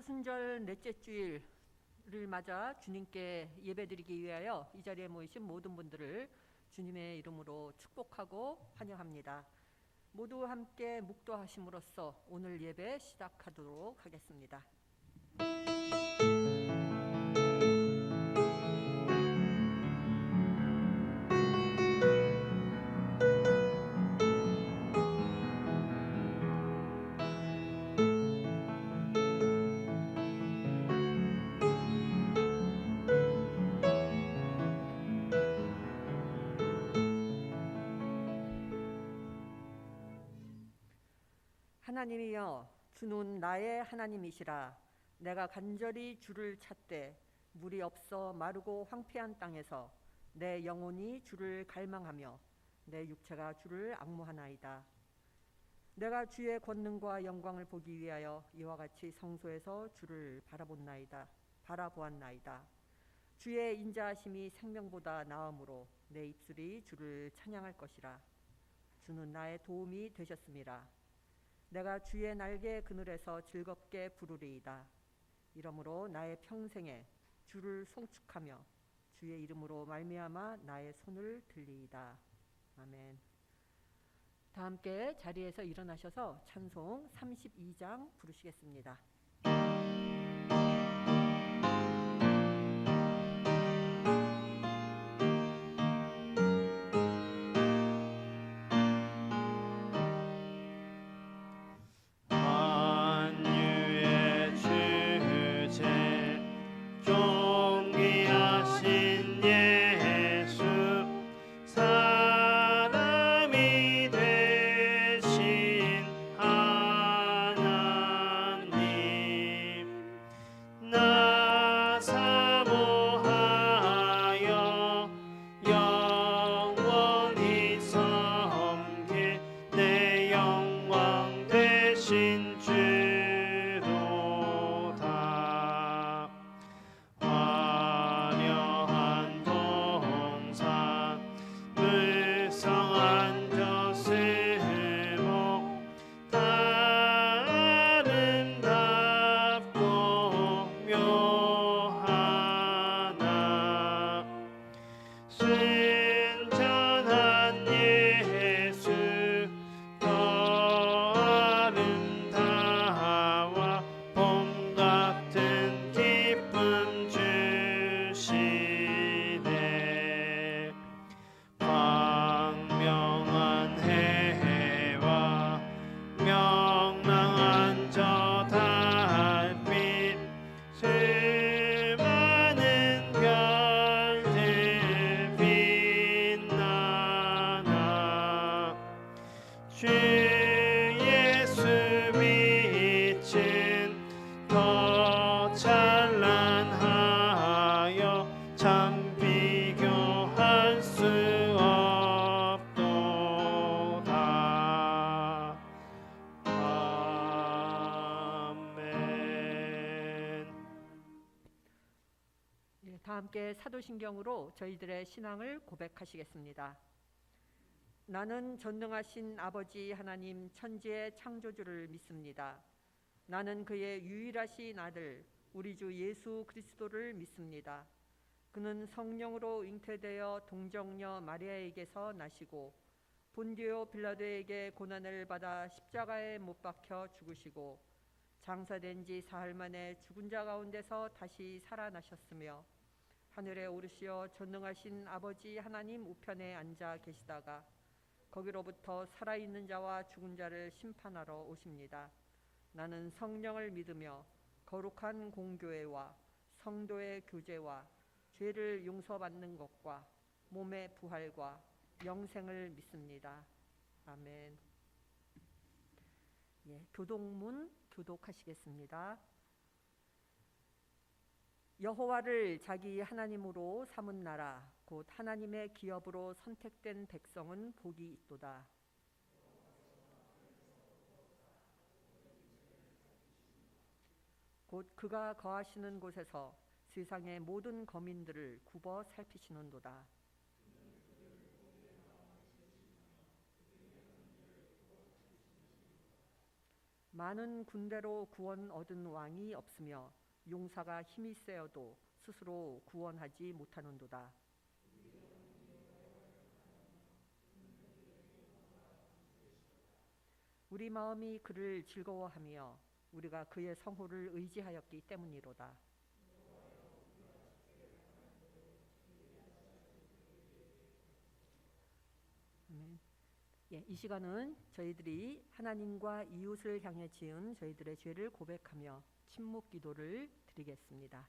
사순절 넷째 주일을 맞아 주님께 예배드리기 위하여 이 자리에 모이신 모든 분들을 주님의 이름으로 축복하고 환영합니다. 모두 함께 묵도하심으로써 오늘 예배 시작하도록 하겠습니다. 하나님이여, 주는 나의 하나님이시라. 내가 간절히 주를 찾되 물이 없어 마르고 황폐한 땅에서 내 영혼이 주를 갈망하며 내 육체가 주를 앙모하나이다. 내가 주의 권능과 영광을 보기 위하여 이와 같이 성소에서 주를 바라보았나이다. 주의 인자하심이 생명보다 나음으로 내 입술이 주를 찬양할 것이라. 주는 나의 도움이 되셨음이라. 내가 주의 날개 그늘에서 즐겁게 부르리이다. 이러므로 나의 평생에 주를 송축하며 주의 이름으로 말미암아 나의 손을 들리이다. 아멘. 다 함께 자리에서 일어나셔서 찬송 32장 부르시겠습니다. 다 함께 사도신경으로 저희들의 신앙을 고백하시겠습니다. 나는 전능하신 아버지 하나님 천지의 창조주를 믿습니다. 나는 그의 유일하신 아들 우리 주 예수 그리스도를 믿습니다. 그는 성령으로 잉태되어 동정녀 마리아에게서 나시고 본디오 빌라도에게 고난을 받아 십자가에 못 박혀 죽으시고 장사된 지 사흘 만에 죽은 자 가운데서 다시 살아나셨으며 하늘에 오르시어 전능하신 아버지 하나님 우편에 앉아 계시다가 거기로부터 살아있는 자와 죽은 자를 심판하러 오십니다. 나는 성령을 믿으며 거룩한 공교회와 성도의 교제와 죄를 용서받는 것과 몸의 부활과 영생을 믿습니다. 아멘. 교독문 교독하시겠습니다. 여호와를 자기 하나님으로 삼은 나라 곧 하나님의 기업으로 선택된 백성은 복이 있도다. 곧 그가 거하시는 곳에서 세상의 모든 거민들을 굽어 살피시는도다. 많은 군대로 구원 얻은 왕이 없으며 용사가 힘이 세어도 스스로 구원하지 못하는도다. 우리 마음이 그를 즐거워하며 우리가 그의 성호를 의지하였기 때문이로다. 아멘. 예, 이 시간은 저희들이 하나님과 이웃을 향해 지은 저희들의 죄를 고백하며 침묵 기도를 드리겠습니다.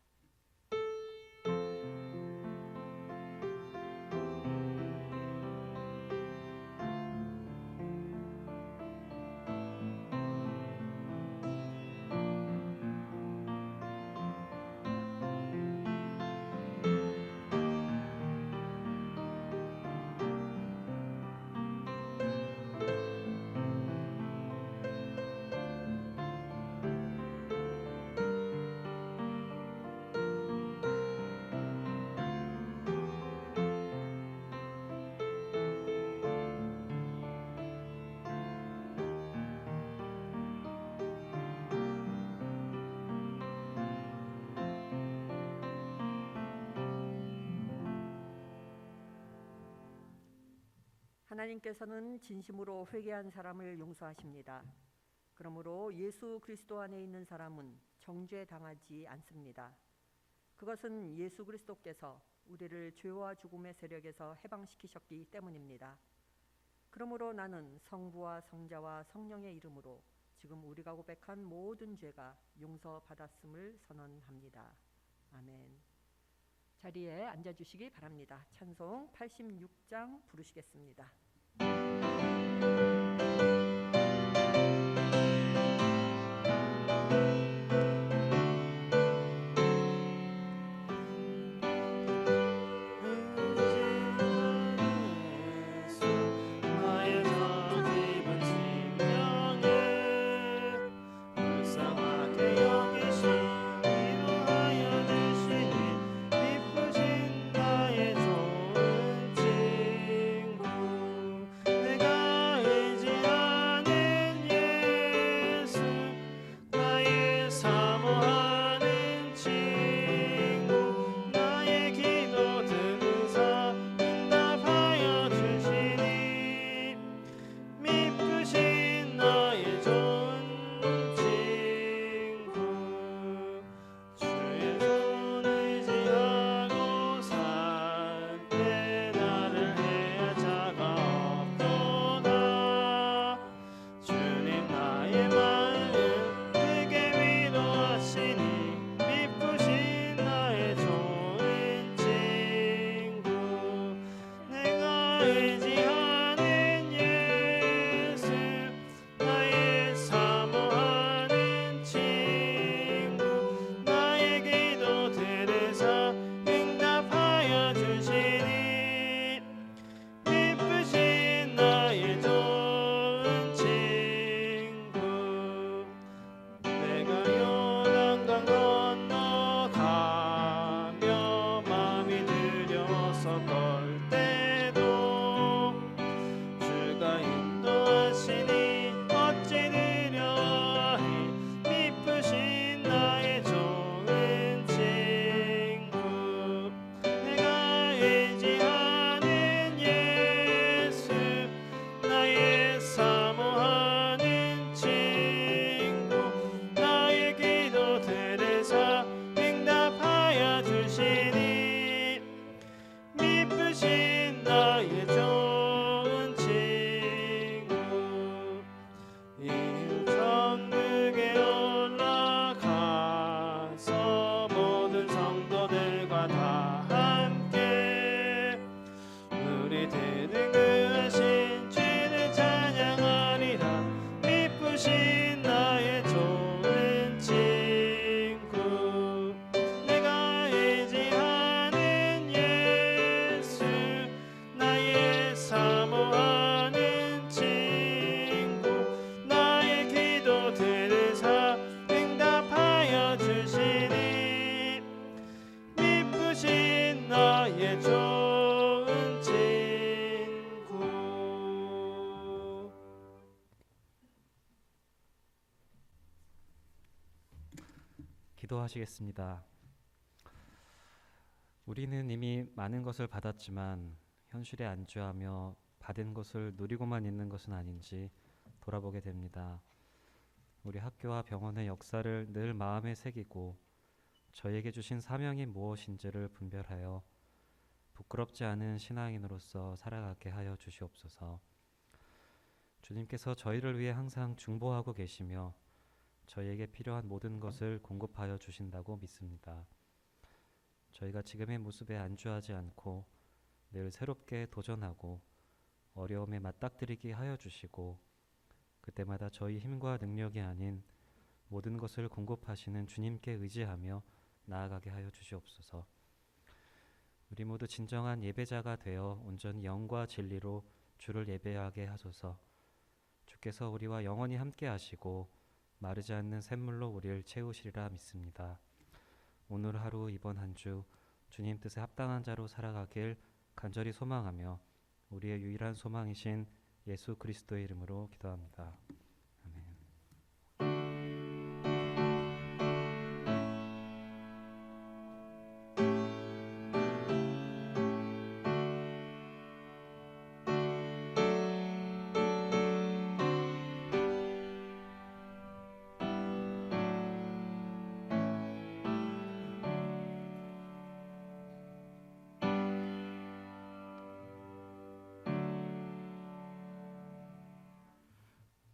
하나님께서는 진심으로 회개한 사람을 용서하십니다. 그러므로 예수 그리스도 안에 있는 사람은 정죄당하지 않습니다. 그것은 예수 그리스도께서 우리를 죄와 죽음의 세력에서 해방시키셨기 때문입니다. 그러므로 나는 성부와 성자와 성령의 이름으로 지금 우리가 고백한 모든 죄가 용서받았음을 선언합니다. 아멘. 자리에 앉아주시기 바랍니다. 찬송 86장 부르시겠습니다. 내가 기도하시겠습니다. 우리는 이미 많은 것을 받았지만 현실에 안주하며 받은 것을 누리고만 있는 것은 아닌지 돌아보게 됩니다. 우리 학교와 병원의 역사를 늘 마음에 새기고 저에게 주신 사명이 무엇인지를 분별하여 부끄럽지 않은 신앙인으로서 살아가게 하여 주시옵소서. 주님께서 저희를 위해 항상 중보하고 계시며 저희에게 필요한 모든 것을 공급하여 주신다고 믿습니다. 저희가 지금의 모습에 안주하지 않고 늘 새롭게 도전하고 어려움에 맞닥뜨리게 하여 주시고 그때마다 저희 힘과 능력이 아닌 모든 것을 공급하시는 주님께 의지하며 나아가게 하여 주시옵소서. 우리 모두 진정한 예배자가 되어 온전히 영과 진리로 주를 예배하게 하소서. 주께서 우리와 영원히 함께 하시고 마르지 않는 샘물로 우리를 채우시리라 믿습니다. 오늘 하루 이번 한 주 주님 뜻에 합당한 자로 살아가길 간절히 소망하며 우리의 유일한 소망이신 예수 그리스도의 이름으로 기도합니다. 아멘.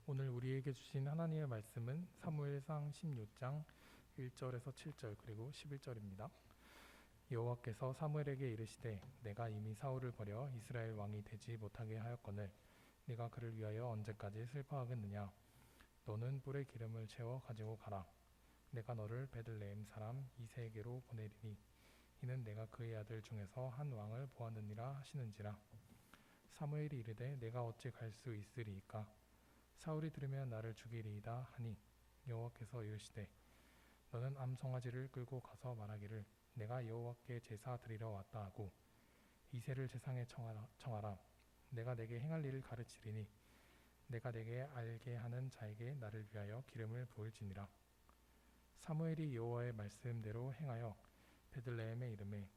오늘 우리에게 주신 하나님의 말씀은 사무엘상 16장 1절에서 7절 그리고 11절입니다. 여호와께서 사무엘에게 이르시되 내가 이미 사울을 버려 이스라엘 왕이 되지 못하게 하였거늘 네가 그를 위하여 언제까지 슬퍼하겠느냐. 너는 뿔에 기름을 채워 가지고 가라. 내가 너를 베들레헴 사람 이새에게로 보내리니 이는 내가 그의 아들 중에서 한 왕을 보았느니라 하시는지라. 사무엘이 이르되 내가 어찌 갈 수 있으리이까. 사울이 들으면 나를 죽이리이다 하니 여호와께서 이르시되 너는 암송아지를 끌고 가서 말하기를 내가 여호와께 제사 드리러 왔다 하고 이새를 제상에 청하라. 내가 내게 행할 일을 가르치리니 내가 내게 알게 하는 자에게 나를 위하여 기름을 부을지니라. 사무엘이 여호와의 말씀대로 행하여 베들레헴에 이르매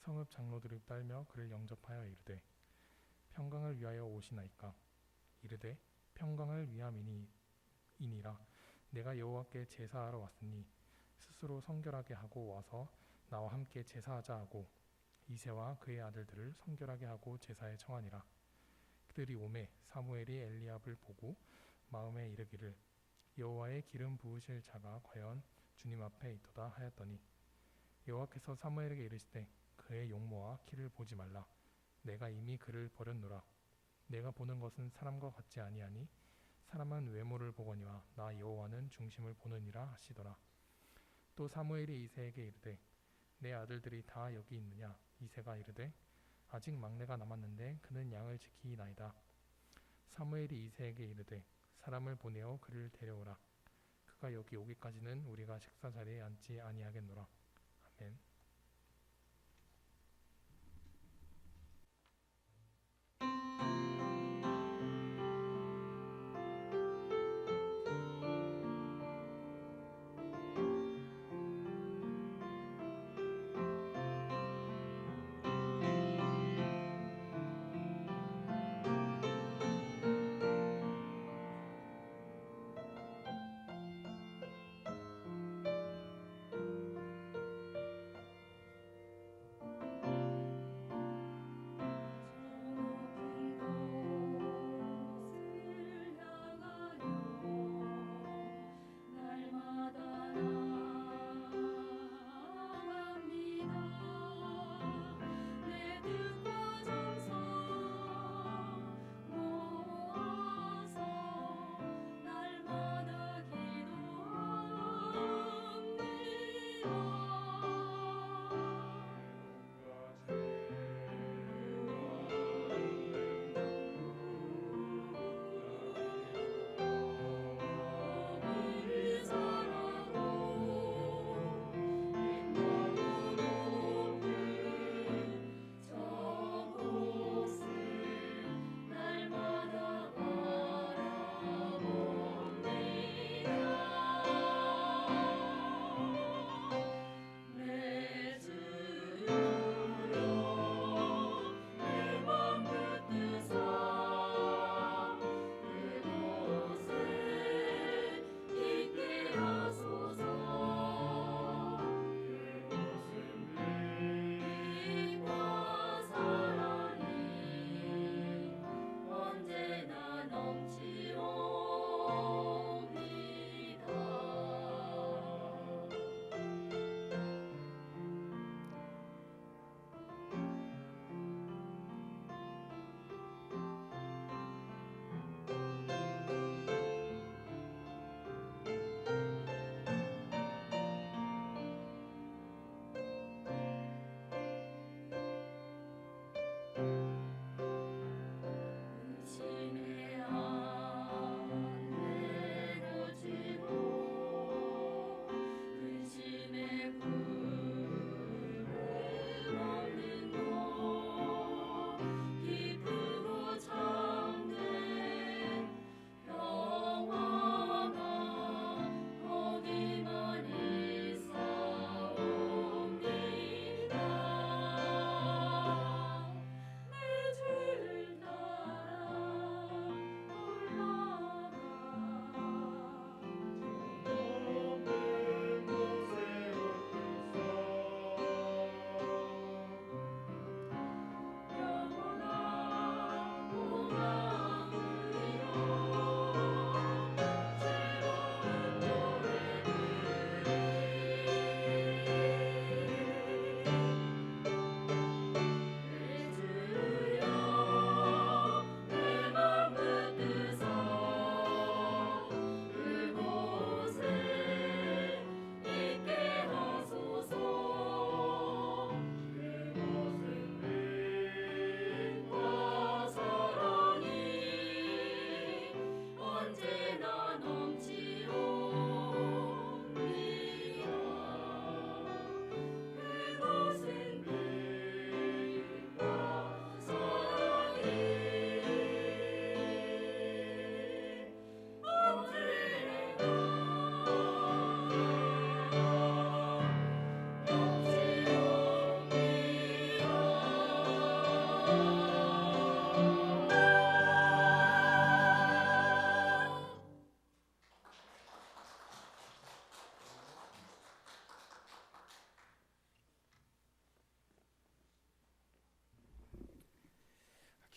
성읍 장로들이 떨며 그를 영접하여 이르되 평강을 위하여 오시나이까. 이르되 평강을 위함이니라. 내가 여호와께 제사하러 왔으니 스스로 성결하게 하고 와서 나와 함께 제사하자 하고 이새와 그의 아들들을 성결하게 하고 제사에 청하니라. 그들이 오매 사무엘이 엘리압을 보고 마음에 이르기를 여호와의 기름 부으실 자가 과연 주님 앞에 있도다 하였더니 여호와께서 사무엘에게 이르시되 그의 용모와 키를 보지 말라. 내가 이미 그를 버렸노라. 내가 보는 것은 사람과 같지 아니하니 사람은 외모를 보거니와 나 여호와는 중심을 보느니라 하시더라. 또 사무엘이 이새에게 이르되 내 아들들이 다 여기 있느냐. 이새가 이르되 아직 막내가 남았는데 그는 양을 지키나이다. 사무엘이 이새에게 이르되 사람을 보내어 그를 데려오라. 그가 여기 오기까지는 우리가 식사 자리에 앉지 아니하겠노라. 아멘.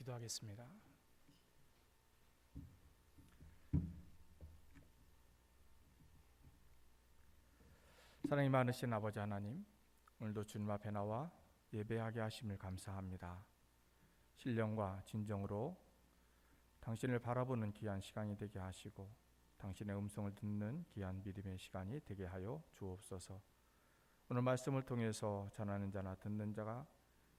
기도하겠습니다. 사랑이 많으신 아버지 하나님, 오늘도 주님 앞에 나와 예배하게 하심을 감사합니다. 신령과 진정으로 당신을 바라보는 귀한 시간이 되게 하시고 당신의 음성을 듣는 귀한 믿음의 시간이 되게 하여 주옵소서. 오늘 말씀을 통해서 전하는 자나 듣는 자가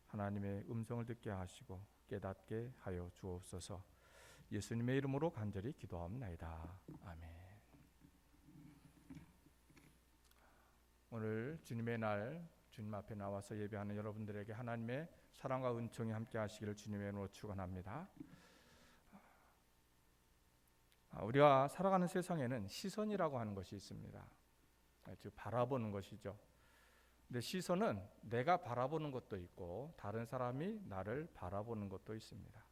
하나님의 음성을 듣게 하시고 깨닫게 하여 주옵소서. 예수님의 이름으로 간절히 기도하옵나이다. 아멘. 오늘 주님의 날 주님 앞에 나와서 예배하는 여러분들에게 하나님의 사랑과 은총이 함께 하시기를 주님의 이름으로 축원합니다. 우리가 살아가는 세상에는 시선이라고 하는 것이 있습니다. 즉 바라보는 것이죠. 근데 시선은 내가 바라보는 것도 있고 다른 사람이 나를 바라보는 것도 있습니다.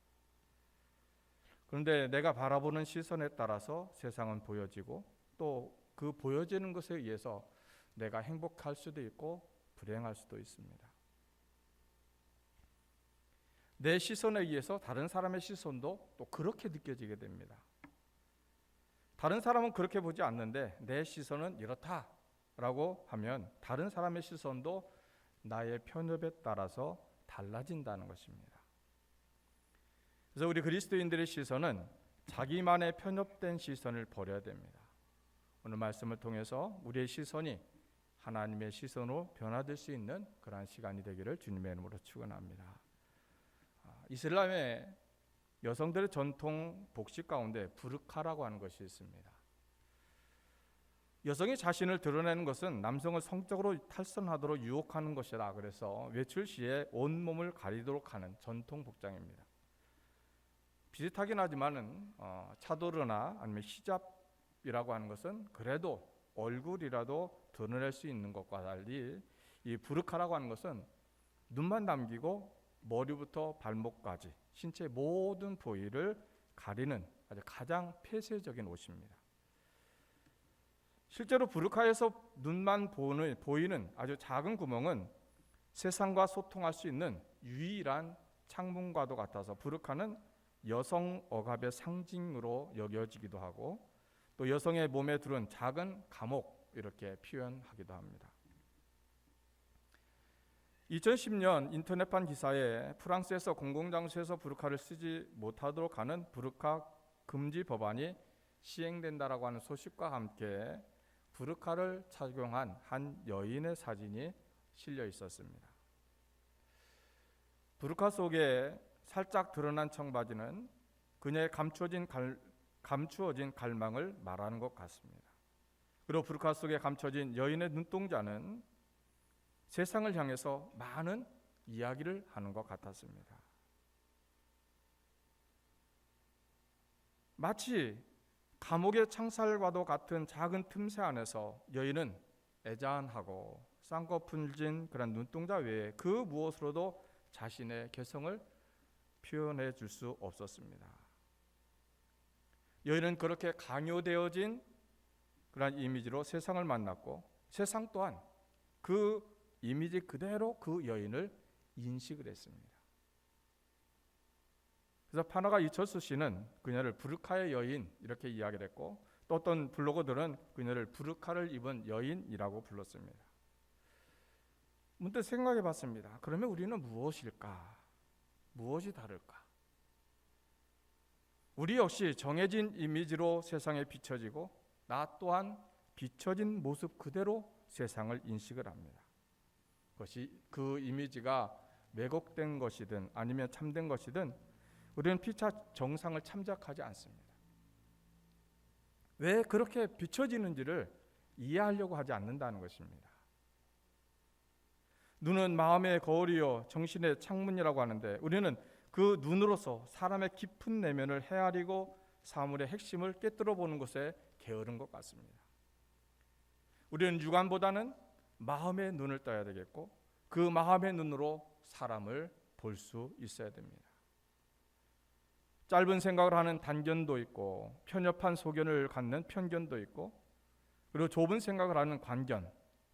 그런데 내가 바라보는 시선에 따라서 세상은 보여지고 또 그 보여지는 것에 의해서 내가 행복할 수도 있고 불행할 수도 있습니다. 내 시선에 의해서 다른 사람의 시선도 또 그렇게 느껴지게 됩니다. 다른 사람은 그렇게 보지 않는데 내 시선은 이렇다라고 하면 다른 사람의 시선도 나의 편협에 따라서 달라진다는 것입니다. 그래서 우리 그리스도인들의 시선은 자기만의 편협된 시선을 버려야 됩니다. 오늘 말씀을 통해서 우리의 시선이 하나님의 시선으로 변화될 수 있는 그러한 시간이 되기를 주님의 이름으로 축원합니다. 이슬람의 여성들의 전통 복식 가운데 부르카라고 하는 것이 있습니다. 여성이 자신을 드러내는 것은 남성을 성적으로 탈선하도록 유혹하는 것이다. 그래서 외출 시에 온몸을 가리도록 하는 전통 복장입니다. 비슷하긴 하지만은 차도르나 아니면 히잡이라고 하는 것은 그래도 얼굴이라도 드러낼 수 있는 것과 달리 이 부르카라고 하는 것은 눈만 남기고 머리부터 발목까지 신체 모든 부위를 가리는 아주 가장 폐쇄적인 옷입니다. 실제로 부르카에서 눈만 보이는 아주 작은 구멍은 세상과 소통할 수 있는 유일한 창문과도 같아서 부르카는 여성 억압의 상징으로 여겨지기도 하고 또 여성의 몸에 두른 작은 감옥 이렇게 표현하기도 합니다. 2010년 인터넷판 기사에 프랑스에서 공공장소에서 부르카를 쓰지 못하도록 하는 부르카 금지 법안이 시행된다라고 하는 소식과 함께 부르카를 착용한 한 여인의 사진이 실려 있었습니다. 부르카 속에 살짝 드러난 청바지는 그녀의 감추어진 갈망을 말하는 것 같습니다. 그리고 부르카 속에 감춰진 여인의 눈동자는 세상을 향해서 많은 이야기를 하는 것 같았습니다. 마치 감옥의 창살과도 같은 작은 틈새 안에서 여인은 애잔하고 쌍꺼풀진 그런 눈동자 외에 그 무엇으로도 자신의 개성을 표현해 줄 수 없었습니다. 여인은 그렇게 강요되어진 그런 이미지로 세상을 만났고 세상 또한 그 이미지 그대로 그 여인을 인식을 했습니다. 그래서 파나가 이철수 씨는 그녀를 부르카의 여인 이렇게 이야기를 했고 또 어떤 블로거들은 그녀를 부르카를 입은 여인이라고 불렀습니다. 문득 생각해 봤습니다. 그러면 우리는 무엇일까? 무엇이 다를까? 우리 역시 정해진 이미지로 세상에 비춰지고 나 또한 비춰진 모습 그대로 세상을 인식을 합니다. 그것이 그 이미지가 왜곡된 것이든 아니면 참된 것이든 우리는 피차 정상을 참작하지 않습니다. 왜 그렇게 비춰지는지를 이해하려고 하지 않는다는 것입니다. 눈은 마음의 거울이요 정신의 창문이라고 하는데 우리는 그 눈으로서 사람의 깊은 내면을 헤아리고 사물의 핵심을 꿰뚫어 보는 것에 게으른 것 같습니다. 우리는 육안보다는 마음의 눈을 떠야 되겠고 그 마음의 눈으로 사람을 볼 수 있어야 됩니다. 짧은 생각을 하는 단견도 있고 편협한 소견을 갖는 편견도 있고 그리고 좁은 생각을 하는 관견,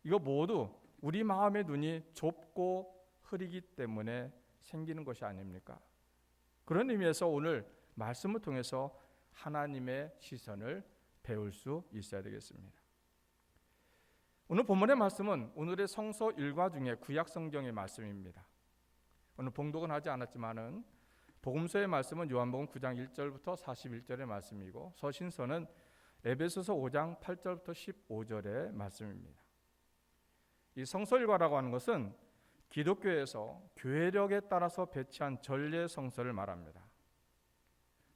이거 모두 우리 마음의 눈이 좁고 흐리기 때문에 생기는 것이 아닙니까? 그런 의미에서 오늘 말씀을 통해서 하나님의 시선을 배울 수 있어야 되겠습니다. 오늘 본문의 말씀은 오늘의 성서 일과 중에 구약 성경의 말씀입니다. 오늘 봉독은 하지 않았지만은 복음서의 말씀은 요한복음 9장 1절부터 41절의 말씀이고 서신서는 에베소서 5장 8절부터 15절의 말씀입니다. 이 성서 일과라고 하는 것은 기독교에서 교회력에 따라서 배치한 전례 성서를 말합니다.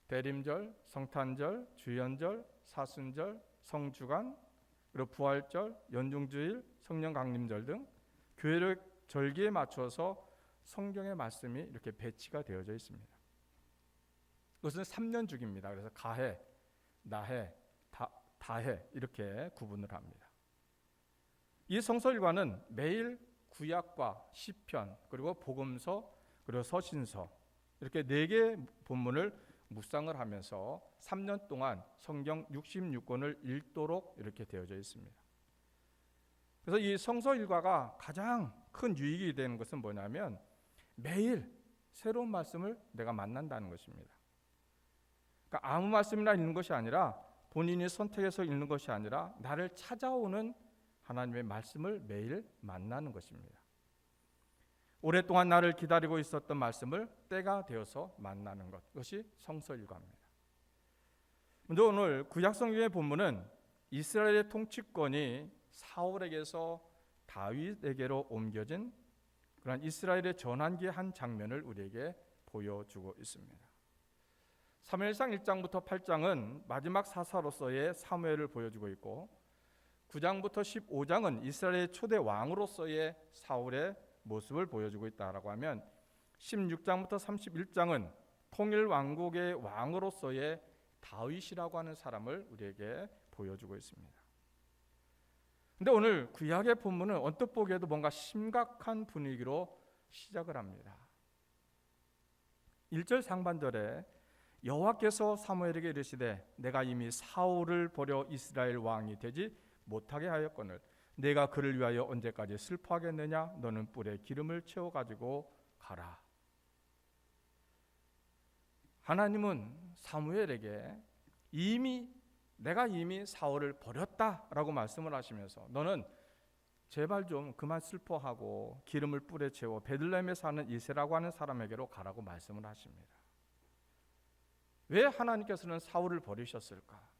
대림절, 성탄절, 주연절, 사순절, 성주간, 그리고 부활절, 연중주일, 성령 강림절 등 교회력 절기에 맞춰서 성경의 말씀이 이렇게 배치가 되어져 있습니다. 그것은 3년 주기입니다. 그래서 가해, 나해, 다해 이렇게 구분을 합니다. 이 성서 일과는 매일 구약과 시편 그리고 복음서 그리고 서신서 이렇게 4개의 본문을 묵상을 하면서 3년 동안 성경 66권을 읽도록 이렇게 되어져 있습니다. 그래서 이 성서 일과가 가장 큰 유익이 되는 것은 뭐냐면 매일 새로운 말씀을 내가 만난다는 것입니다. 그러니까 아무 말씀이나 읽는 것이 아니라 본인이 선택해서 읽는 것이 아니라 나를 찾아오는 하나님의 말씀을 매일 만나는 것입니다. 오랫동안 나를 기다리고 있었던 말씀을 때가 되어서 만나는 것, 그것이 성서 일과입니다. 먼저 오늘 구약 성경의 본문은 이스라엘의 통치권이 사울에게서 다윗에게로 옮겨진 그런 이스라엘의 전환기의 한 장면을 우리에게 보여주고 있습니다. 사무엘상 1장부터 8장은 마지막 사사로서의 사무엘을 보여주고 있고 9장부터 15장은 이스라엘의 초대 왕으로서의 사울의 모습을 보여주고 있다라고 하면 16장부터 31장은 통일 왕국의 왕으로서의 다윗이라고 하는 사람을 우리에게 보여주고 있습니다. 근데 오늘 구약의 본문은 언뜻 보기에도 뭔가 심각한 분위기로 시작을 합니다. 1절 상반절에 여호와께서 사무엘에게 이르시되 내가 이미 사울을 버려 이스라엘 왕이 되지 못하게 하였거늘 내가 그를 위하여 언제까지 슬퍼하겠느냐 너는 뿔에 기름을 채워 가지고 가라. 하나님은 사무엘에게 내가 이미 사울을 버렸다라고 말씀을 하시면서 너는 제발 좀 그만 슬퍼하고 기름을 뿔에 채워 베들레헴에 사는 이새라고 하는 사람에게로 가라고 말씀을 하십니다. 왜 하나님께서는 사울을 버리셨을까?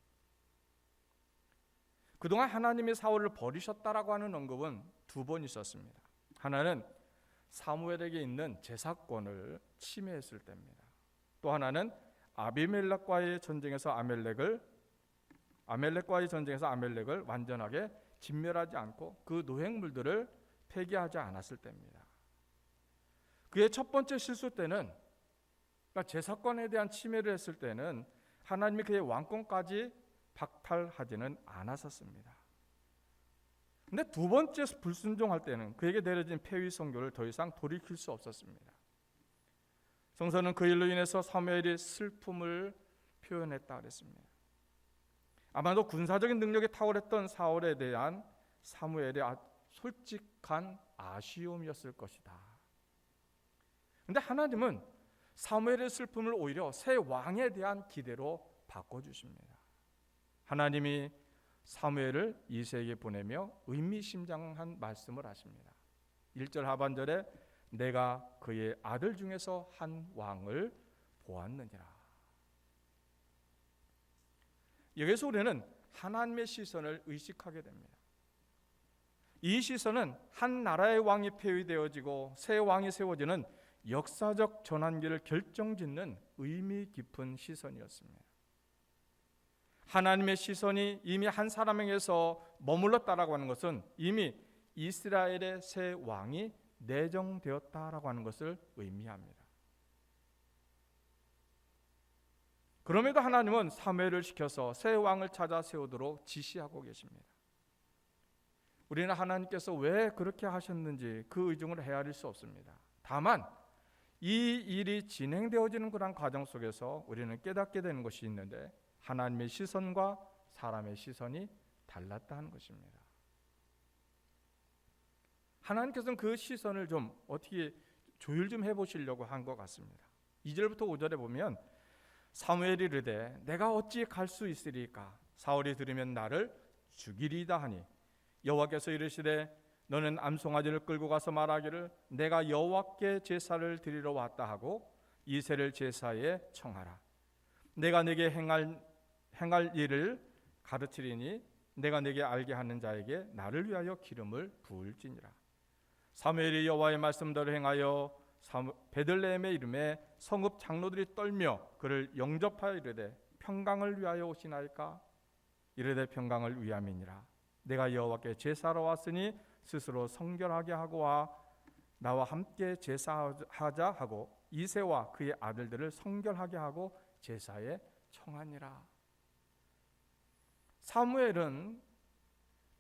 그동안 하나님이 사울을 버리셨다라고 하는 언급은 2번 있었습니다. 하나는 사무엘에게 있는 제사권을 침해했을 때입니다. 또 하나는 아비멜렉과의 전쟁에서 아멜렉을 완전하게 진멸하지 않고 그 노획물들을 폐기하지 않았을 때입니다. 그의 첫 번째 실수 때는 그러니까 제사권에 대한 침해를 했을 때는 하나님이 그의 왕권까지 박탈하지는 않았었습니다. 근데 2번째 불순종할 때는 그에게 내려진 폐위 선고를 더 이상 돌이킬 수 없었습니다. 성서는 그 일로 인해서 사무엘이 슬픔을 표현했다 그랬습니다. 아마도 군사적인 능력이 탁월했던 사울에 대한 사무엘의 솔직한 아쉬움이었을 것이다. 그런데 하나님은 사무엘의 슬픔을 오히려 새 왕에 대한 기대로 바꿔주십니다. 하나님이 사무엘을 이새에게 보내며 의미심장한 말씀을 하십니다. 1절 하반절에 내가 그의 아들 중에서 한 왕을 보았느니라. 여기서 우리는 하나님의 시선을 의식하게 됩니다. 이 시선은 한 나라의 왕이 폐위되어지고 새 왕이 세워지는 역사적 전환기를 결정짓는 의미 깊은 시선이었습니다. 하나님의 시선이 이미 한 사람에게서 머물렀다라고 하는 것은 이미 이스라엘의 새 왕이 내정되었다라고 하는 것을 의미합니다. 그럼에도 하나님은 사무엘을 시켜서 새 왕을 찾아 세우도록 지시하고 계십니다. 우리는 하나님께서 왜 그렇게 하셨는지 그 의중을 헤아릴 수 없습니다. 다만 이 일이 진행되어지는 그런 과정 속에서 우리는 깨닫게 되는 것이 있는데 하나님의 시선과 사람의 시선이 달랐다는 것입니다. 하나님께서는 그 시선을 좀 어떻게 조율 좀 해보시려고 한 것 같습니다. 2절부터 5절에 보면 사무엘이 이르되 내가 어찌 갈 수 있으리까? 사울이 들으면 나를 죽이리이다 하니 여호와께서 이르시되 너는 암송아지를 끌고 가서 말하기를 내가 여호와께 제사를 드리러 왔다 하고 이새를 제사에 청하라. 내가 네게 행할 일을 가르치리니 내가 네게 알게 하는 자에게 나를 위하여 기름을 부을지니라. 사무엘이 여호와의 말씀대로 행하여 베들레헴의 이름에 성읍 장로들이 떨며 그를 영접하여 이르되 평강을 위하여 오시나이까? 이르되 평강을 위함이니라. 내가 여호와께 제사하러 왔으니 스스로 성결하게 하고와 나와 함께 제사하자 하고 이새와 그의 아들들을 성결하게 하고 제사에 청하니라. 사무엘은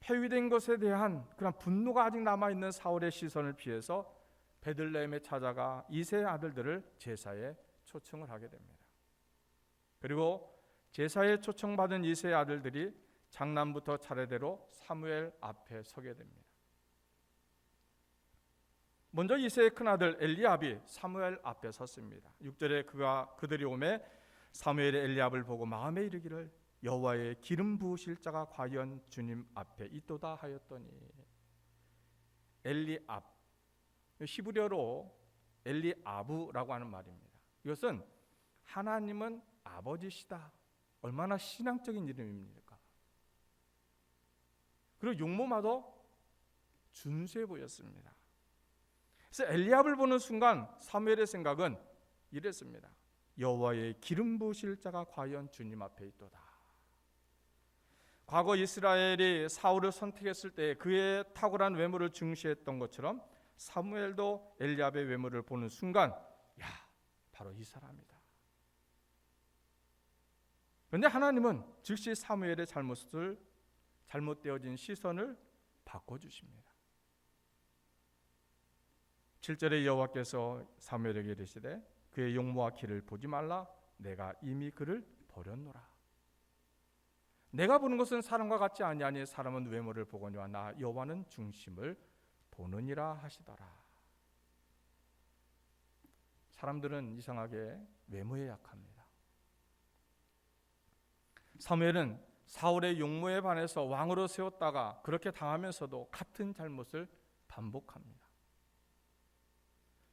폐위된 것에 대한 그런 분노가 아직 남아있는 사울의 시선을 피해서 베들레헴에 찾아가 이새의 아들들을 제사에 초청을 하게 됩니다. 그리고 제사에 초청받은 이새의 아들들이 장남부터 차례대로 사무엘 앞에 서게 됩니다. 먼저 이새의 큰아들 엘리압이 사무엘 앞에 섰습니다. 6절에 그들이 오매 사무엘이 엘리압을 보고 마음에 이르기를 여호와의 기름 부으실 자가 과연 주님 앞에 있도다 하였더니 엘리압, 히브리어로 엘리아브라고 하는 말입니다. 이것은 하나님은 아버지시다. 얼마나 신앙적인 이름입니까? 그리고 용모마도 준수해 보였습니다. 그래서 엘리압을 보는 순간 사무엘의 생각은 이랬습니다. 여호와의 기름 부으실 자가 과연 주님 앞에 있도다. 과거 이스라엘이 사울을 선택했을 때 그의 탁월한 외모를 중시했던 것처럼 사무엘도 엘리압의 외모를 보는 순간 야, 바로 이 사람이다. 그런데 하나님은 즉시 사무엘의 잘못되어진 시선을 바꿔주십니다. 7절에 여호와께서 사무엘에게 이르시되 그의 용모와 키를 보지 말라. 내가 이미 그를 버렸노라. 내가 보는 것은 사람과 같지 아니하니 사람은 외모를 보거니와 나 여호와는 중심을 보느니라 하시더라. 사람들은 이상하게 외모에 약합니다. 사무엘은 사울의 용모에 반해서 왕으로 세웠다가 그렇게 당하면서도 같은 잘못을 반복합니다.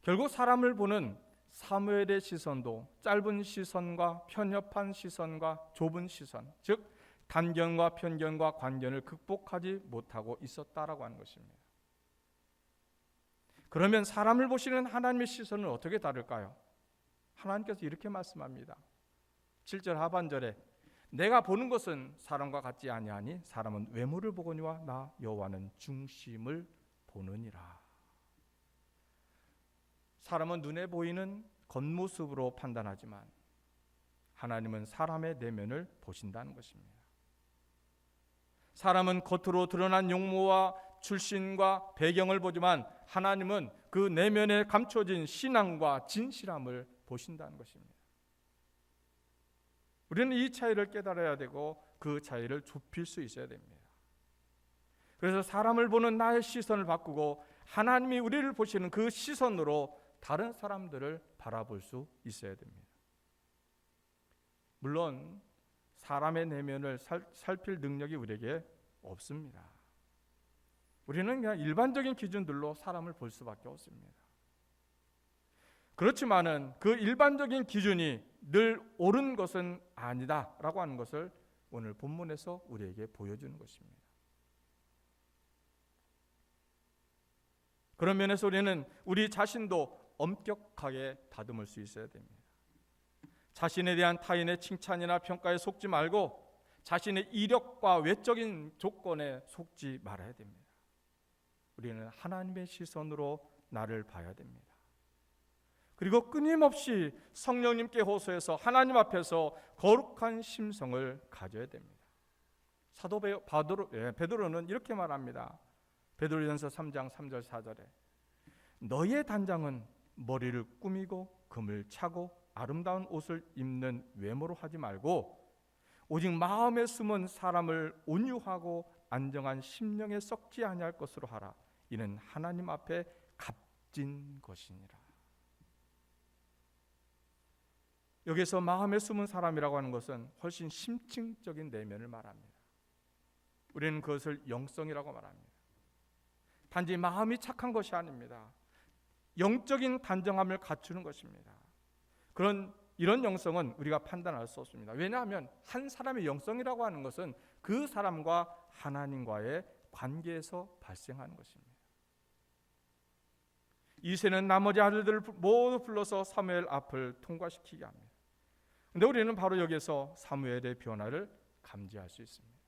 결국 사람을 보는 사무엘의 시선도 짧은 시선과 편협한 시선과 좁은 시선, 즉 단견과 편견과 관견을 극복하지 못하고 있었다라고 하는 것입니다. 그러면 사람을 보시는 하나님의 시선은 어떻게 다를까요? 하나님께서 이렇게 말씀합니다. 7절 하반절에 내가 보는 것은 사람과 같지 아니하니 사람은 외모를 보거니와 나 여호와는 중심을 보느니라. 사람은 눈에 보이는 겉모습으로 판단하지만 하나님은 사람의 내면을 보신다는 것입니다. 사람은 겉으로 드러난 용모와 출신과 배경을 보지만 하나님은 그 내면에 감춰진 신앙과 진실함을 보신다는 것입니다. 우리는 이 차이를 깨달아야 되고 그 차이를 좁힐 수 있어야 됩니다. 그래서 사람을 보는 나의 시선을 바꾸고 하나님이 우리를 보시는 그 시선으로 다른 사람들을 바라볼 수 있어야 됩니다. 물론 사람의 내면을 살필 능력이 우리에게 없습니다. 우리는 그냥 일반적인 기준들로 사람을 볼 수밖에 없습니다. 그렇지만은 그 일반적인 기준이 늘 옳은 것은 아니다라고 하는 것을 오늘 본문에서 우리에게 보여주는 것입니다. 그런 면에서 우리는 우리 자신도 엄격하게 다듬을 수 있어야 됩니다. 자신에 대한 타인의 칭찬이나 평가에 속지 말고 자신의 이력과 외적인 조건에 속지 말아야 됩니다. 우리는 하나님의 시선으로 나를 봐야 됩니다. 그리고 끊임없이 성령님께 호소해서 하나님 앞에서 거룩한 심성을 가져야 됩니다. 사도 베드로는 이렇게 말합니다. 베드로전서 3장 3절 4절에 너희의 단장은 머리를 꾸미고 금을 차고 아름다운 옷을 입는 외모로 하지 말고 오직 마음에 숨은 사람을 온유하고 안정한 심령에 썩지 아니할 것으로 하라. 이는 하나님 앞에 값진 것이니라. 여기서 마음에 숨은 사람이라고 하는 것은 훨씬 심층적인 내면을 말합니다. 우리는 그것을 영성이라고 말합니다. 단지 마음이 착한 것이 아닙니다. 영적인 단정함을 갖추는 것입니다. 이런 영성은 우리가 판단할 수 없습니다. 왜냐하면 한 사람의 영성이라고 하는 것은 그 사람과 하나님과의 관계에서 발생하는 것입니다. 이새는 나머지 아들들을 모두 불러서 사무엘 앞을 통과시키게 합니다. 그런데 우리는 바로 여기서 사무엘의 변화를 감지할 수 있습니다.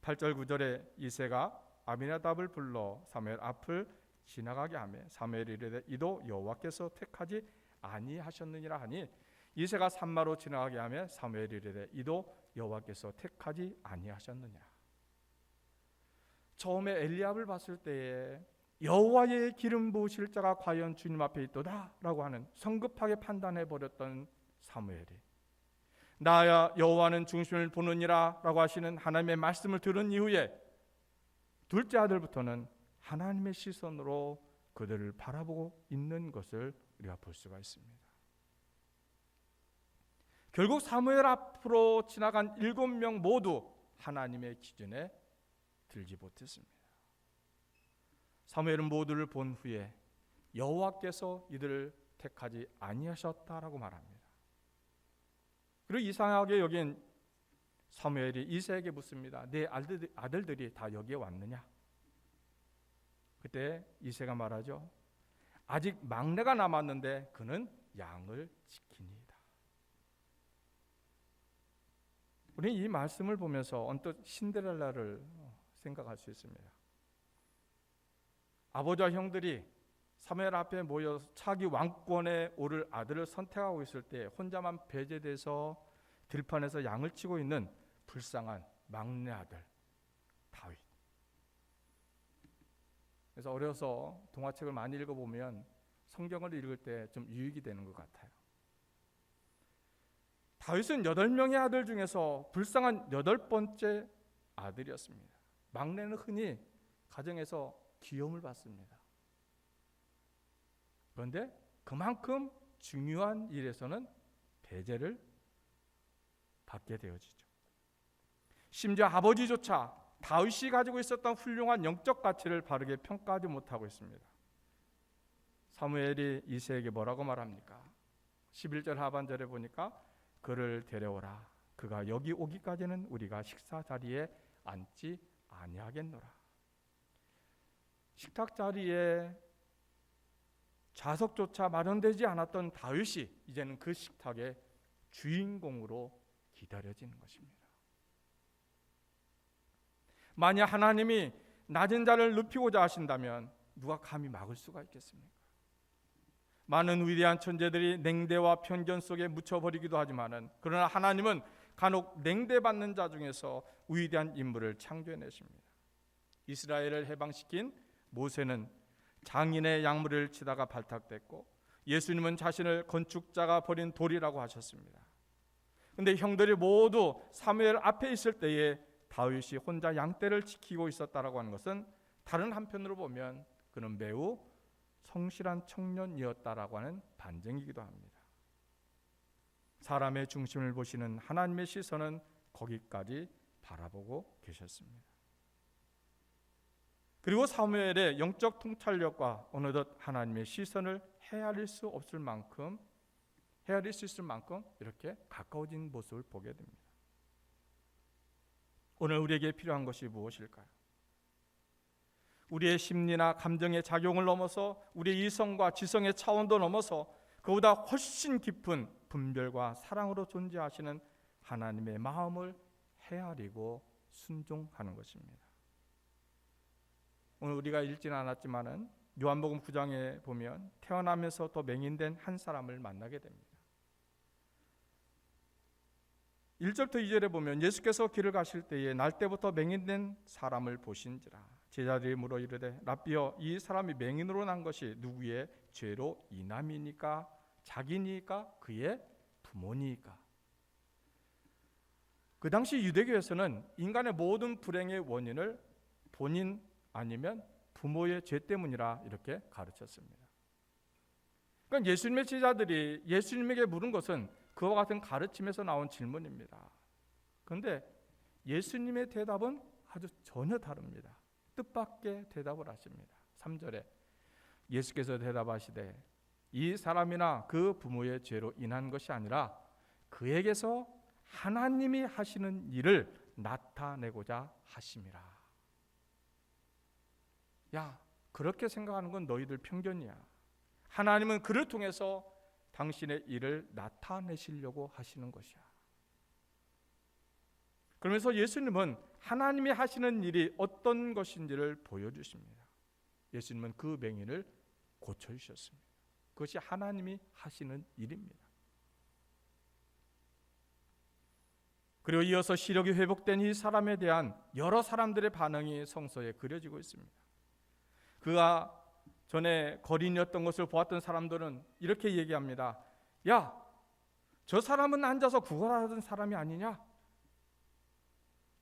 8절 9절에 이새가 아미나답을 불러 사무엘 앞을 지나가게 하며 사무엘이 이르되 이도 여호와께서 택하지 아니하셨느니라 하니 이새가 산마로 지나가게 하며 사무엘이 이르되 이도 여호와께서 택하지 아니하셨느냐. 처음에 엘리압을 봤을 때에 여호와의 기름 부으실 자가 과연 주님 앞에 있도다라고 하는 성급하게 판단해 버렸던 사무엘이 나야 여호와는 중심을 보느니라 라고 하시는 하나님의 말씀을 들은 이후에 둘째 아들부터는 하나님의 시선으로 그들을 바라보고 있는 것을 우리가 볼 수가 있습니다. 결국 사무엘 앞으로 지나간 7명 모두 하나님의 기준에 들지 못했습니다. 사무엘은 모두를 본 후에 여호와께서 이들을 택하지 아니하셨다라고 말합니다. 그리고 이상하게 여긴 사무엘이 이새에게 묻습니다. 내 아들들이 다 여기에 왔느냐? 그때 이새가 말하죠. 아직 막내가 남았는데 그는 양을 지키니이다. 우리는 이 말씀을 보면서 언뜻 신데렐라를 생각할 수 있습니다. 아버지와 형들이 사무엘 앞에 모여서 차기 왕권에 오를 아들을 선택하고 있을 때 혼자만 배제돼서 들판에서 양을 치고 있는 불쌍한 막내 아들 다윗. 그래서 어려서 동화책을 많이 읽어보면 성경을 읽을 때 좀 유익이 되는 것 같아요. 다윗은 8명의 아들 중에서 불쌍한 8번째 아들이었습니다. 막내는 흔히 가정에서 귀여움을 받습니다. 그런데 그만큼 중요한 일에서는 배제를 받게 되어지죠. 심지어 아버지조차 다윗이 가지고 있었던 훌륭한 영적 가치를 바르게 평가하지 못하고 있습니다. 사무엘이 이새에게 뭐라고 말합니까? 11절 하반절에 보니까 그를 데려오라. 그가 여기 오기까지는 우리가 식사 자리에 앉지 아니하겠노라. 식탁 자리에 좌석조차 마련되지 않았던 다윗이 이제는 그 식탁의 주인공으로 기다려지는 것입니다. 만약 하나님이 낮은 자를 높이고자 하신다면 누가 감히 막을 수가 있겠습니까? 많은 위대한 천재들이 냉대와 편견 속에 묻혀버리기도 하지만은 그러나 하나님은 간혹 냉대받는 자 중에서 위대한 인물을 창조해내십니다. 이스라엘을 해방시킨 모세는 장인의 약물을 치다가 발탁됐고 예수님은 자신을 건축자가 버린 돌이라고 하셨습니다. 그런데 형들이 모두 사무엘 앞에 있을 때에 다윗이 혼자 양떼를 지키고 있었다라고 하는 것은 다른 한편으로 보면 그는 매우 성실한 청년이었다라고 하는 반증이기도 합니다. 사람의 중심을 보시는 하나님의 시선은 거기까지 바라보고 계셨습니다. 그리고 사무엘의 영적 통찰력과 어느덧 하나님의 시선을 헤아릴 수 있을 만큼 이렇게 가까워진 모습을 보게 됩니다. 오늘 우리에게 필요한 것이 무엇일까요? 우리의 심리나 감정의 작용을 넘어서 우리의 이성과 지성의 차원도 넘어서 그보다 훨씬 깊은 분별과 사랑으로 존재하시는 하나님의 마음을 헤아리고 순종하는 것입니다. 오늘 우리가 읽지는 않았지만은 요한복음 9장에 보면 태어나면서 또 맹인된 한 사람을 만나게 됩니다. 1절부터 2절에 보면 예수께서 길을 가실 때에 날 때부터 맹인된 사람을 보신지라 제자들이 물어 이르되 라삐여 이 사람이 맹인으로 난 것이 누구의 죄로 인함이니까 자기니까 그의 부모니까. 그 당시 유대교에서는 인간의 모든 불행의 원인을 본인 아니면 부모의 죄 때문이라 이렇게 가르쳤습니다. 그러니까 그럼 예수님의 제자들이 예수님에게 물은 것은 그와 같은 가르침에서 나온 질문입니다. 그런데 예수님의 대답은 아주 전혀 다릅니다. 뜻밖의 대답을 하십니다. 3절에 예수께서 대답하시되 이 사람이나 그 부모의 죄로 인한 것이 아니라 그에게서 하나님이 하시는 일을 나타내고자 하심이라. 야, 그렇게 생각하는 건 너희들 편견이야. 하나님은 그를 통해서 당신의 일을 나타내시려고 하시는 것이야. 그러면서 예수님은 하나님이 하시는 일이 어떤 것인지를 보여주십니다. 예수님은 그 맹인을 고쳐주셨습니다. 그것이 하나님이 하시는 일입니다. 그리고 이어서 시력이 회복된 이 사람에 대한 여러 사람들의 반응이 성서에 그려지고 있습니다. 그가 전에 거린이었던 것을 보았던 사람들은 이렇게 얘기합니다. 야, 저 사람은 앉아서 구걸하던 사람이 아니냐?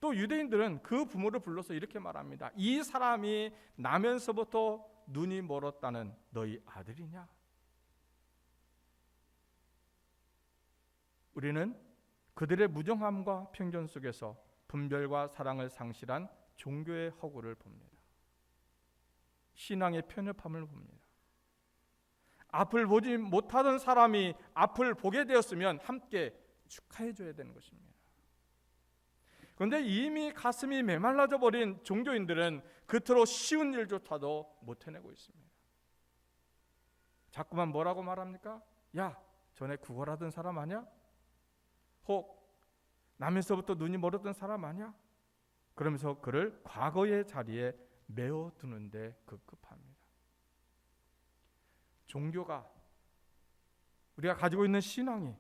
또 유대인들은 그 부모를 불러서 이렇게 말합니다. 이 사람이 나면서부터 눈이 멀었다는 너희 아들이냐? 우리는 그들의 무정함과 편견 속에서 분별과 사랑을 상실한 종교의 허구를 봅니다. 신앙의 편협함을 봅니다. 앞을 보지 못하던 사람이 앞을 보게 되었으면 함께 축하해 줘야 되는 것입니다. 그런데 이미 가슴이 메말라져 버린 종교인들은 그토록 쉬운 일조차도 못 해내고 있습니다. 자꾸만 뭐라고 말합니까? 야, 전에 구걸하던 사람 아니야? 혹 남에서부터 눈이 멀었던 사람 아니야? 그러면서 그를 과거의 자리에 메워두는데 급급합니다. 종교가, 우리가 가지고 있는 신앙이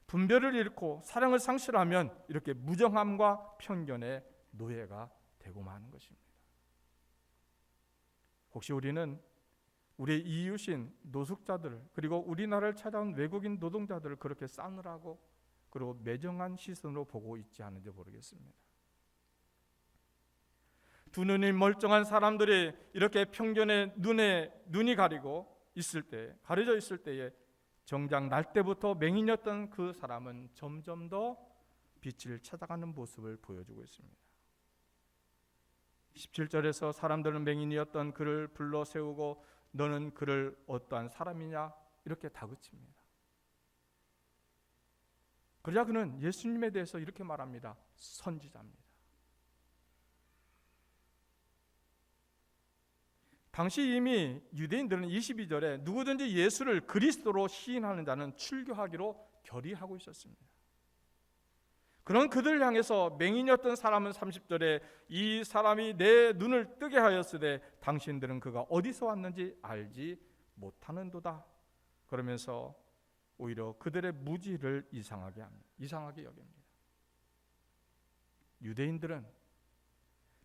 분별을 잃고 사랑을 상실하면 이렇게 무정함과 편견의 노예가 되고 마는 것입니다. 혹시 우리는 우리의 이웃인 노숙자들, 그리고 우리나라를 찾아온 외국인 노동자들을 그렇게 싸늘하고 그리고 매정한 시선으로 보고 있지 않은지 모르겠습니다. 두 눈이 멀쩡한 사람들이 이렇게 편견의 눈이 가려져 있을 때에 정작 날 때부터 맹인이었던 그 사람은 점점 더 빛을 찾아가는 모습을 보여주고 있습니다. 17절에서 사람들은 맹인이었던 그를 불러 세우고 너는 그를 어떠한 사람이냐 이렇게 다그칩니다. 그러자 그는 예수님에 대해서 이렇게 말합니다. 선지자입니다. 당시 이미 유대인들은 22절에 누구든지 예수를 그리스도로 시인하는 자는 출교하기로 결의하고 있었습니다. 그런 그들을 향해서 맹인이었던 사람은 30절에 이 사람이 내 눈을 뜨게 하였으되 당신들은 그가 어디서 왔는지 알지 못하는도다. 그러면서 오히려 그들의 무지를 이상하게 여깁니다. 유대인들은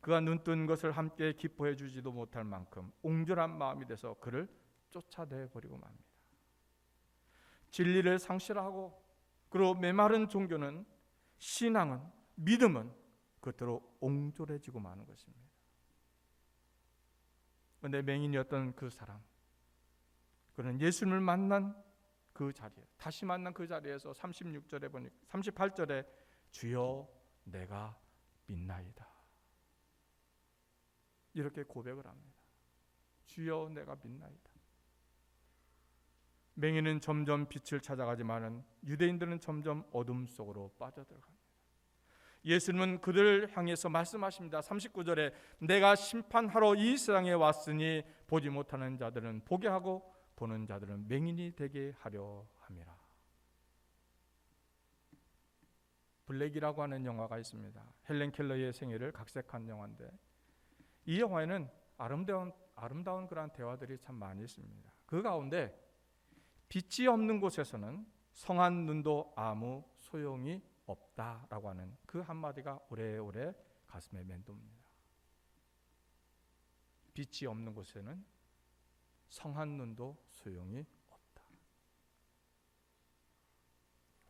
그가 눈뜬 것을 함께 기뻐해 주지도 못할 만큼 옹졸한 마음이 돼서 그를 쫓아내 버리고 맙니다. 진리를 상실하고 그리고 메마른 종교는, 신앙은, 믿음은 그토록 옹졸해지고 마는 것입니다. 그런데 맹인이었던 그 사람, 그는 예수님을 만난 그 자리에, 다시 만난 그 자리에서 36절에 보니까 38절에 주여 내가 믿나이다 이렇게 고백을 합니다. 주여 내가 믿나이다. 맹인은 점점 빛을 찾아가지만은 유대인들은 점점 어둠 속으로 빠져들어갑니다. 예수님은 그들을 향해서 말씀하십니다. 39절에 내가 심판하러 이 세상에 왔으니 보지 못하는 자들은 보게 하고 보는 자들은 맹인이 되게 하려 함이라. 블랙이라고 하는 영화가 있습니다. 헬렌 켈러의 생애를 각색한 영화인데 이 영화에는 아름다운 그런 대화들이 참 많이 있습니다. 그 가운데 빛이 없는 곳에서는 성한 눈도 아무 소용이 없다라고 하는 그 한마디가 오래오래 가슴에 맴돕니다. 빛이 없는 곳에는 성한 눈도 소용이 없다.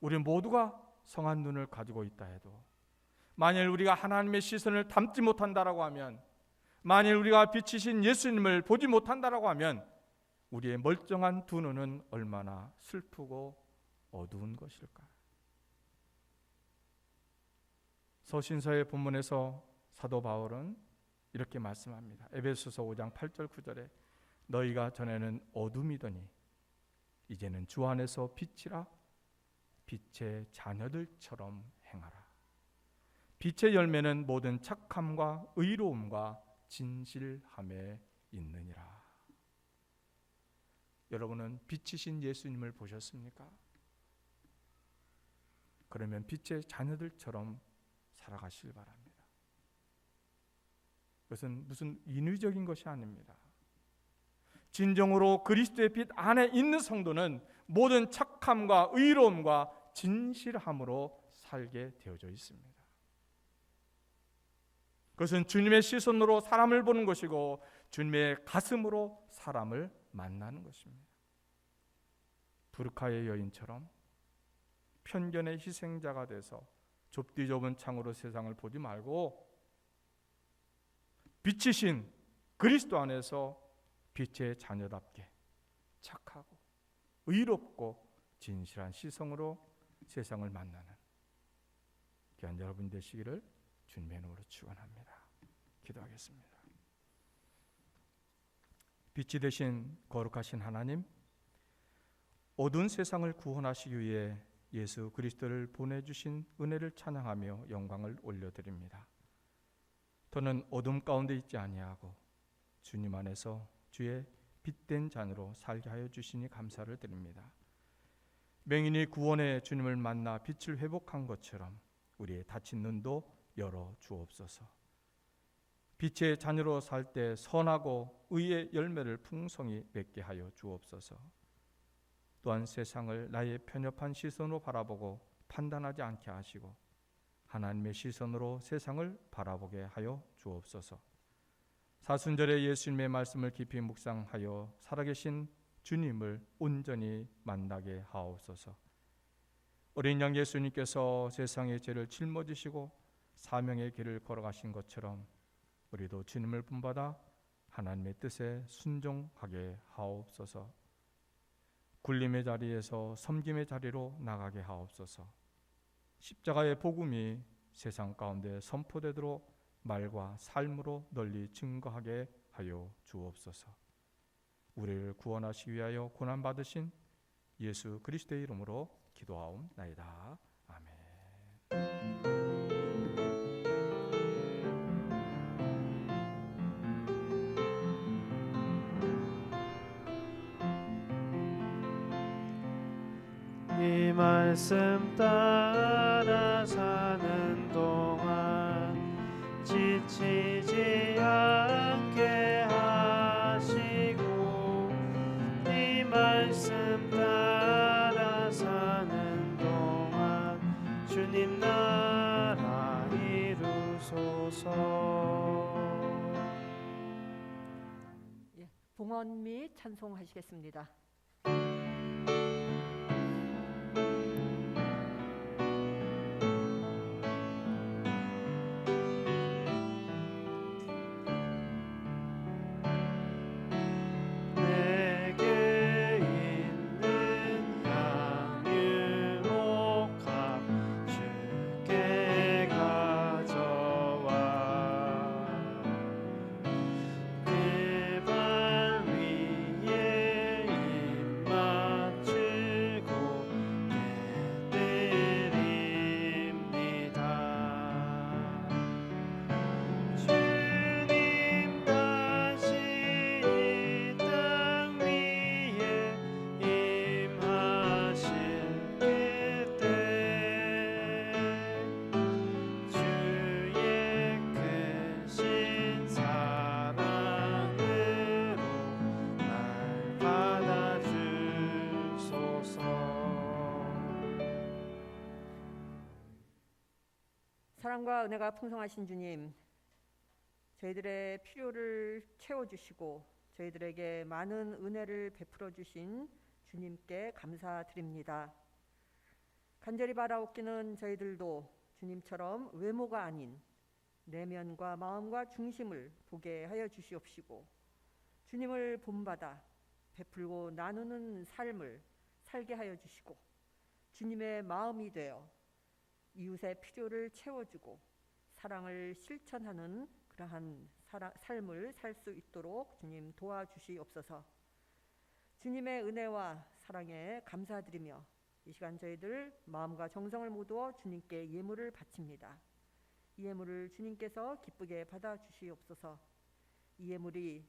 우리 모두가 성한 눈을 가지고 있다 해도 만일 우리가 하나님의 시선을 담지 못한다라고 하면, 만일 우리가 빛이신 예수님을 보지 못한다라고 하면 우리의 멀쩡한 두 눈은 얼마나 슬프고 어두운 것일까. 서신서의 본문에서 사도 바울은 이렇게 말씀합니다. 에베소서 5장 8절 9절에 너희가 전에는 어둠이더니 이제는 주 안에서 빛이라 빛의 자녀들처럼 행하라. 빛의 열매는 모든 착함과 의로움과 진실함에 있느니라. 여러분은 빛이신 예수님을 보셨습니까? 그러면 빛의 자녀들처럼 살아가시길 바랍니다. 그것은 무슨 인위적인 것이 아닙니다. 진정으로 그리스도의 빛 안에 있는 성도는 모든 착함과 의로움과 진실함으로 살게 되어져 있습니다. 그것은 주님의 시선으로 사람을 보는 것이고 주님의 가슴으로 사람을 만나는 것입니다. 부르카의 여인처럼 편견의 희생자가 돼서 좁디 좁은 창으로 세상을 보지 말고 빛이신 그리스도 안에서 빛의 자녀답게 착하고 의롭고 진실한 시선으로 세상을 만나는 귀한 여러분 되시기를 주님의 이름으로 축원합니다. 기도하겠습니다. 빛이 되신 거룩하신 하나님, 어두운 세상을 구원하시기 위해 예수 그리스도를 보내주신 은혜를 찬양하며 영광을 올려드립니다. 더는 어둠 가운데 있지 아니하고 주님 안에서 주의 빛된 자녀로 살게 하여 주시니 감사를 드립니다. 맹인이 구원의 주님을 만나 빛을 회복한 것처럼 우리의 닫힌 눈도 열어 주옵소서. 빛의 자녀로 살 때 선하고 의의 열매를 풍성히 맺게 하여 주옵소서. 또한 세상을 나의 편협한 시선으로 바라보고 판단하지 않게 하시고 하나님의 시선으로 세상을 바라보게 하여 주옵소서. 사순절에 예수님의 말씀을 깊이 묵상하여 살아계신 주님을 온전히 만나게 하옵소서. 어린 양 예수님께서 세상의 죄를 짊어지시고 사명의 길을 걸어가신 것처럼 우리도 주님을 본받아 하나님의 뜻에 순종하게 하옵소서. 굴림의 자리에서 섬김의 자리로 나가게 하옵소서. 십자가의 복음이 세상 가운데 선포되도록 말과 삶으로 널리 증거하게 하여 주옵소서. 우리를 구원하시기 위하여 고난받으신 예수 그리스도의 이름으로 기도하옵나이다. 아멘. 이 말씀 따라 사는 동안 지치지 않게 하시고 이 말씀 따라 사는 동안 주님 나라 이루소서. 봉헌 및 찬송하시겠습니다. 사랑과 은혜가 풍성하신 주님, 저희들의 필요를 채워주시고 저희들에게 많은 은혜를 베풀어 주신 주님께 감사드립니다. 간절히 바라옵기는 저희들도 주님처럼 외모가 아닌 내면과 마음과 중심을 보게 하여 주시옵시고 주님을 본받아 베풀고 나누는 삶을 살게 하여 주시고 주님의 마음이 되어 이웃의 필요를 채워주고 사랑을 실천하는 그러한 삶을 살 수 있도록 주님 도와주시옵소서. 주님의 은혜와 사랑에 감사드리며 이 시간 저희들 마음과 정성을 모두어 주님께 예물을 바칩니다. 이 예물을 주님께서 기쁘게 받아주시옵소서. 이 예물이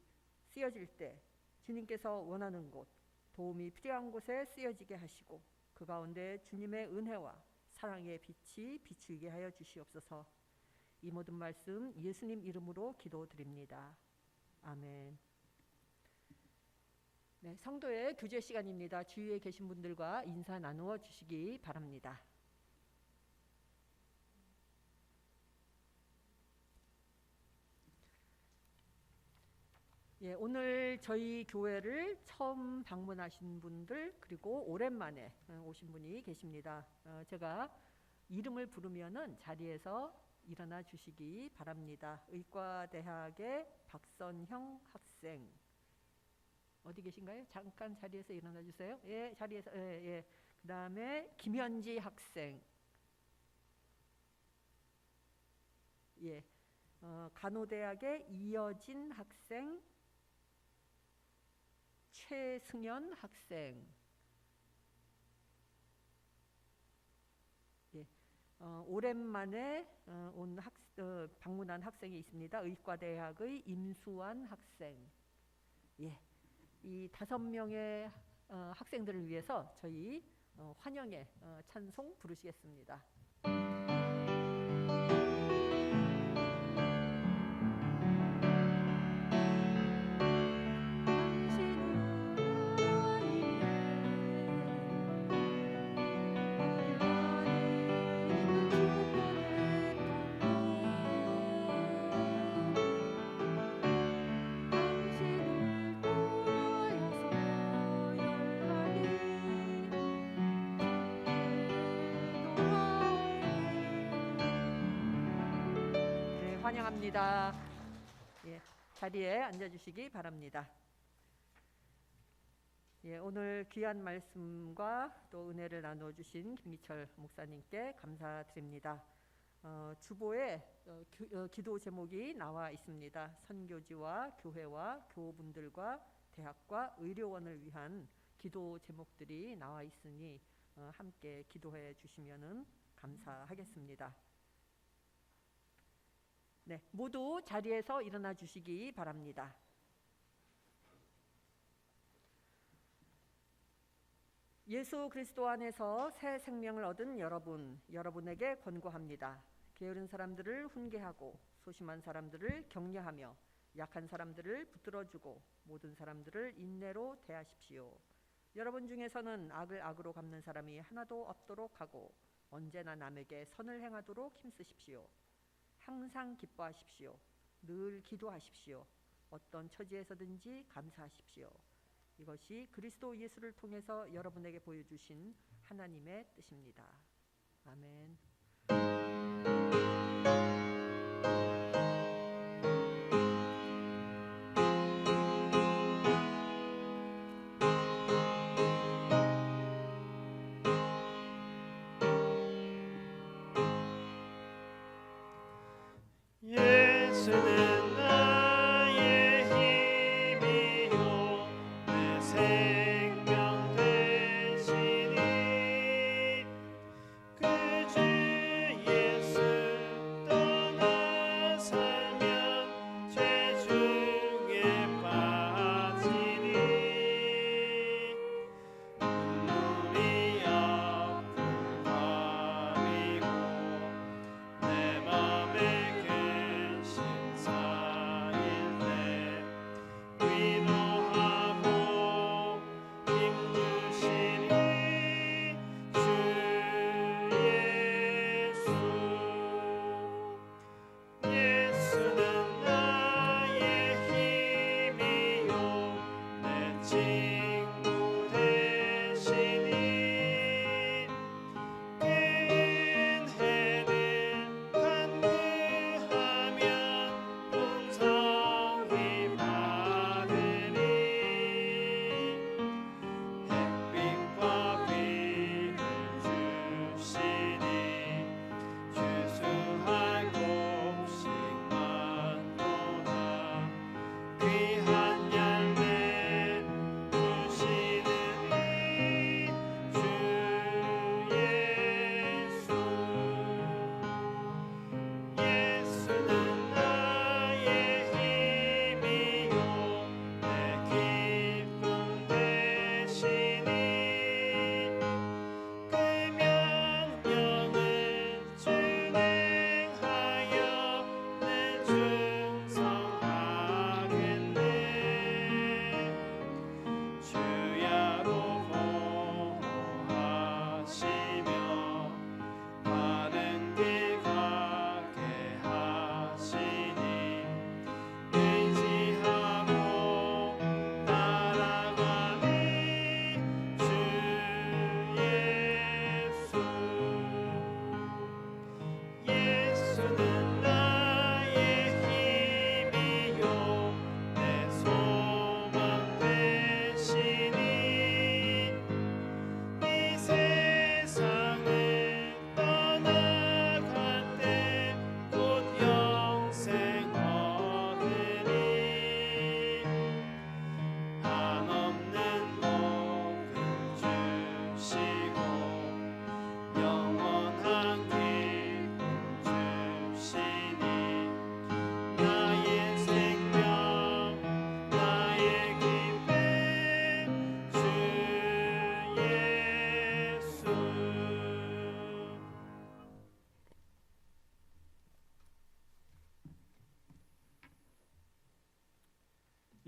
쓰여질 때 주님께서 원하는 곳, 도움이 필요한 곳에 쓰여지게 하시고 그 가운데 주님의 은혜와 사랑의 빛이 비추게 하여 주시옵소서. 이 모든 말씀 예수님 이름으로 기도드립니다. 아멘. 네, 성도의 교제 시간입니다. 주위에 계신 분들과 인사 나누어 주시기 바랍니다. 예, 오늘 저희 교회를 처음 방문하신 분들 그리고 오랜만에 오신 분이 계십니다. 제가 이름을 부르면은 자리에서 일어나 주시기 바랍니다. 의과대학의 박선형 학생 어디 계신가요? 잠깐 자리에서 일어나 주세요. 예, 자리에서 예. 그다음에 김현지 학생. 예. 간호대학의 이여진 학생. 최승연 학생. 예. 오랜만에 방문한 학생이 있습니다. 의과대학의 임수환 학생. 예. 이 5명의 학생들을 위해서 저희 환영의 찬송 부르시겠습니다. 환영합니다. 예, 자리에 앉아주시기 바랍니다. 예, 오늘 귀한 말씀과 또 은혜를 나눠주신 김미철 목사님께 감사드립니다. 주보에 기도 제목이 나와 있습니다. 선교지와 교회와 교우분들과 대학과 의료원을 위한 기도 제목들이 나와 있으니 함께 기도해 주시면 감사하겠습니다. 네, 모두 자리에서 일어나 주시기 바랍니다. 예수 그리스도 안에서 새 생명을 얻은 여러분에게 권고합니다. 게으른 사람들을 훈계하고 소심한 사람들을 격려하며 약한 사람들을 붙들어주고 모든 사람들을 인내로 대하십시오. 여러분 중에서는 악을 악으로 갚는 사람이 하나도 없도록 하고 언제나 남에게 선을 행하도록 힘쓰십시오. 항상 기뻐하십시오. 늘 기도하십시오. 어떤 처지에서든지 감사하십시오. 이것이 그리스도 예수를 통해서 여러분에게 보여주신 하나님의 뜻입니다. 아멘. 예수는 나의 힘이요 내 생명 되시니 그 주 예수 떠나 살면 죄 중에 빠지니 눈물이 앞을 가리고 내 맘에 계신 사랑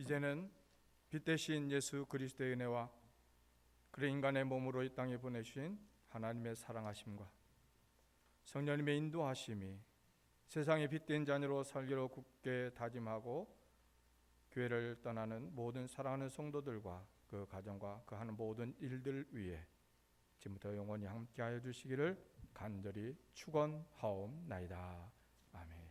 이제는 빛 대신 예수 그리스도의 은혜와 그의 인간의 몸으로 이 땅에 보내주신 하나님의 사랑하심과 성령님의 인도하심이 세상의 빛된 자녀로 살기로 굳게 다짐하고 교회를 떠나는 모든 사랑하는 성도들과 그 가정과 그 하는 모든 일들 위에 지금부터 영원히 함께하여 주시기를 간절히 축원하옵나이다. 아멘.